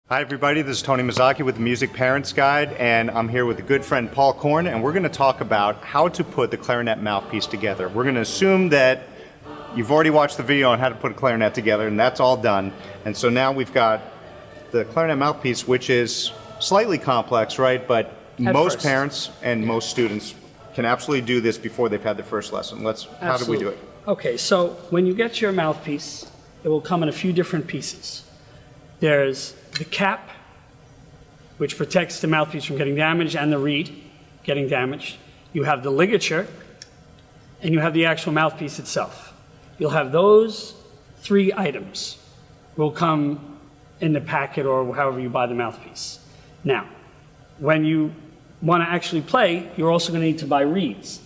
Hi everybody, this is Tony Mazzocchi with the Music Parents Guide, and I'm here with a good friend Paul Korn, and we're going to talk about how to put the clarinet mouthpiece together. We're going to assume that you've already watched the video on how to put a clarinet together, and that's all done. And so now we've got the clarinet mouthpiece, which is slightly complex, right? But most parents and most students can absolutely do this before they've had their first lesson. How do we do it? Okay, so when you get your mouthpiece, it will come in a few different pieces. There's the cap, which protects the mouthpiece from getting damaged, and the reed getting damaged. You have the ligature, and you have the actual mouthpiece itself. You'll have those three items will come in the packet or however you buy the mouthpiece. Now, when you want to actually play, you're also going to need to buy reeds.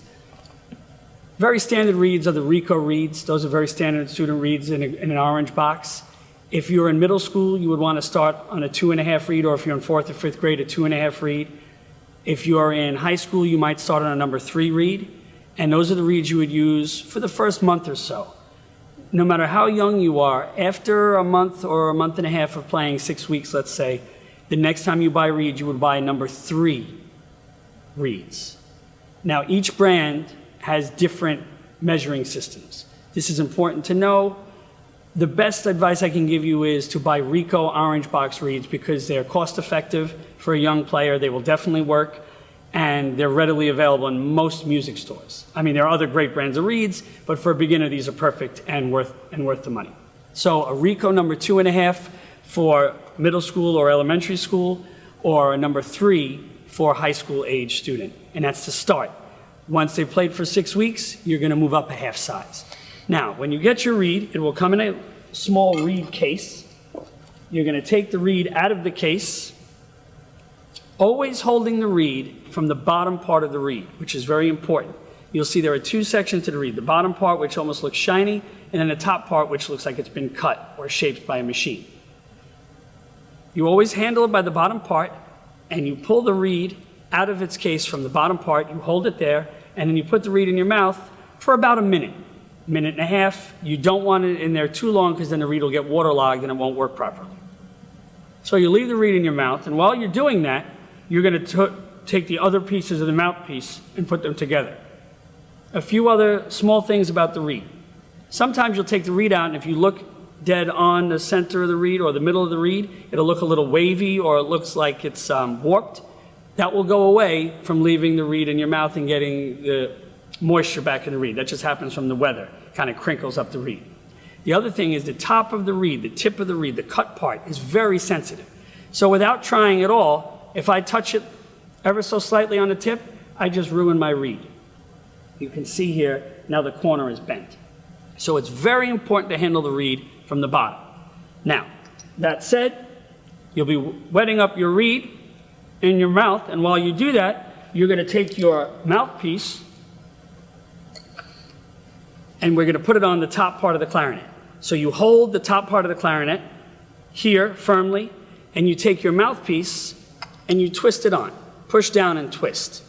Very standard reeds are the Rico reeds. Those are very standard student reeds in an orange box. If you're in middle school, you would want to start on a 2.5 reed, or if you're in 4th or 5th grade, a 2.5 reed. If you're in high school, you might start on a number 3 reed, and those are the reeds you would use for the first month or so. No matter how young you are, after a month or a month and a half of playing, 6 weeks, let's say, the next time you buy reeds, you would buy number 3 reeds. Now, each brand has different measuring systems. This is important to know. The best advice I can give you is to buy Rico orange box reeds because they're cost effective for a young player. They will definitely work, and they're readily available in most music stores. I mean, there are other great brands of reeds, but for a beginner, these are perfect and worth the money. So a Rico number 2.5 for middle school or elementary school, or a number 3 for high school age student, and that's the start. Once they've played for 6 weeks, you're going to move up a half size. Now, when you get your reed, it will come in a small reed case. You're going to take the reed out of the case, always holding the reed from the bottom part of the reed, which is very important. You'll see there are 2 sections to the reed, the bottom part, which almost looks shiny, and then the top part, which looks like it's been cut or shaped by a machine. You always handle it by the bottom part, and you pull the reed out of its case from the bottom part, you hold it there, and then you put the reed in your mouth for about a minute. Minute and a half. You don't want it in there too long because then the reed will get waterlogged and it won't work properly. So you leave the reed in your mouth, and while you're doing that, you're going to take the other pieces of the mouthpiece and put them together. A few other small things about the reed. Sometimes you'll take the reed out, and if you look dead on the center of the reed or the middle of the reed, it'll look a little wavy or it looks like it's warped. That will go away from leaving the reed in your mouth and getting the moisture back in the reed. That just happens from the weather. Kind of crinkles up the reed. The other thing is the top of the reed, the tip of the reed, the cut part is very sensitive. So without trying at all, if I touch it ever so slightly on the tip, I just ruin my reed. You can see here, now the corner is bent. So it's very important to handle the reed from the bottom. Now, that said, you'll be wetting up your reed in your mouth, and while you do that, you're going to take your mouthpiece and we're going to put it on the top part of the clarinet. So you hold the top part of the clarinet here firmly, and you take your mouthpiece and you twist it on. Push down and twist.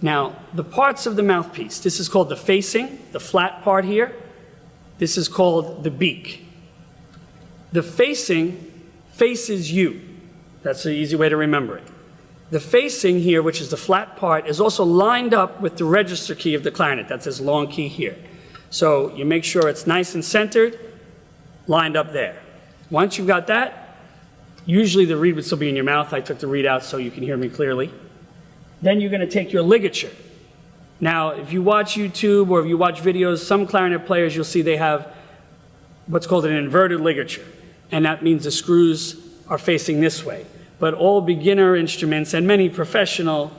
Now, the parts of the mouthpiece, this is called the facing, the flat part here. This is called the beak. The facing faces you. That's the easy way to remember it. The facing here, which is the flat part, is also lined up with the register key of the clarinet. That's this long key here. So you make sure it's nice and centered, lined up there. Once you've got that, usually the reed would still be in your mouth. I took the reed out so you can hear me clearly. Then you're going to take your ligature. Now, if you watch YouTube or if you watch videos, some clarinet players, you'll see they have what's called an inverted ligature. And that means the screws are facing this way. But all beginner instruments and many professional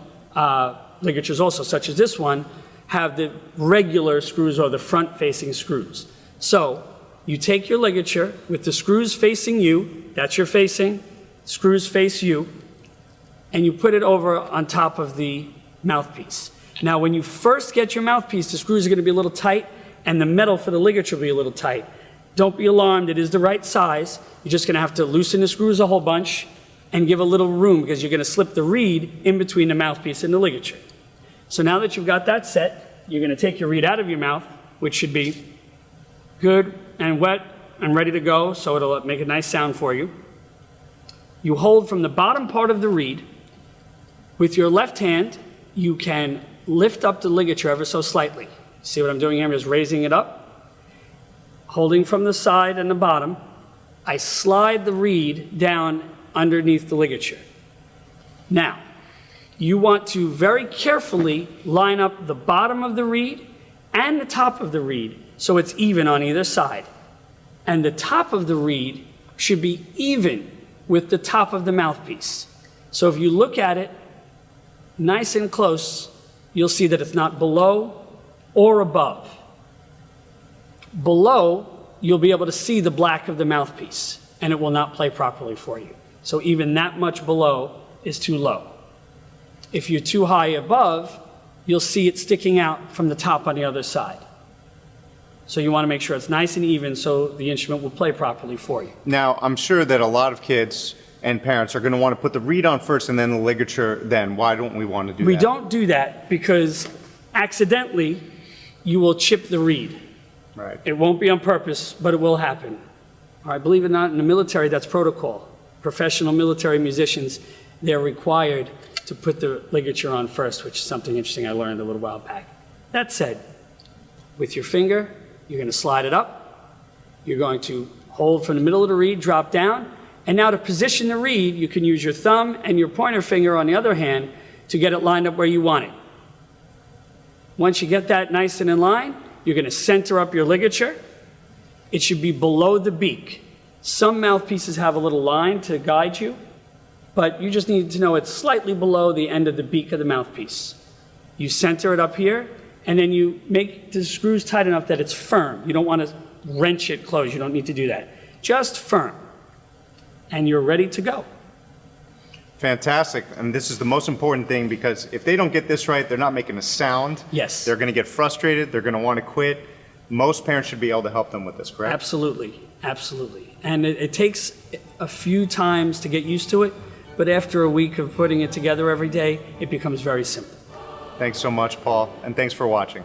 ligatures also, such as this one, have the regular screws or the front-facing screws. So you take your ligature with the screws facing you, that's your facing, screws face you, and you put it over on top of the mouthpiece. Now, when you first get your mouthpiece, the screws are going to be a little tight, and the metal for the ligature will be a little tight. Don't be alarmed, it is the right size. You're just going to have to loosen the screws a whole bunch and give a little room because you're going to slip the reed in between the mouthpiece and the ligature. So now that you've got that set, you're going to take your reed out of your mouth, which should be good and wet and ready to go, so it'll make a nice sound for you. You hold from the bottom part of the reed. With your left hand, you can lift up the ligature ever so slightly. See what I'm doing here? I'm just raising it up, holding from the side and the bottom. I slide the reed down underneath the ligature. Now, you want to very carefully line up the bottom of the reed and the top of the reed so it's even on either side. And the top of the reed should be even with the top of the mouthpiece. So if you look at it nice and close, you'll see that it's not below or above. Below, you'll be able to see the black of the mouthpiece, and it will not play properly for you. So even that much below is too low. If you're too high above, you'll see it sticking out from the top on the other side. So you want to make sure it's nice and even so the instrument will play properly for you. Now, I'm sure that a lot of kids and parents are going to want to put the reed on first and then the ligature then. Why don't we want to do that? We don't do that because accidentally you will chip the reed. Right. It won't be on purpose, but it will happen. All right, believe it or not, in the military, that's protocol. Professional military musicians, they're required to put the ligature on first, which is something interesting I learned a little while back. That said, with your finger, you're going to slide it up. You're going to hold from the middle of the reed, drop down, and now to position the reed, you can use your thumb and your pointer finger on the other hand to get it lined up where you want it. Once you get that nice and in line, you're going to center up your ligature. It should be below the beak. Some mouthpieces have a little line to guide you, but you just need to know it's slightly below the end of the beak of the mouthpiece. You center it up here, and then you make the screws tight enough that it's firm. You don't want to wrench it closed. You don't need to do that. Just firm. And you're ready to go. Fantastic. And this is the most important thing, because if they don't get this right, they're not making a sound. Yes. They're going to get frustrated. They're going to want to quit. Most parents should be able to help them with this, correct? Absolutely. Absolutely. And it takes a few times to get used to it, but after a week of putting it together every day, it becomes very simple. Thanks so much, Paul, and thanks for watching.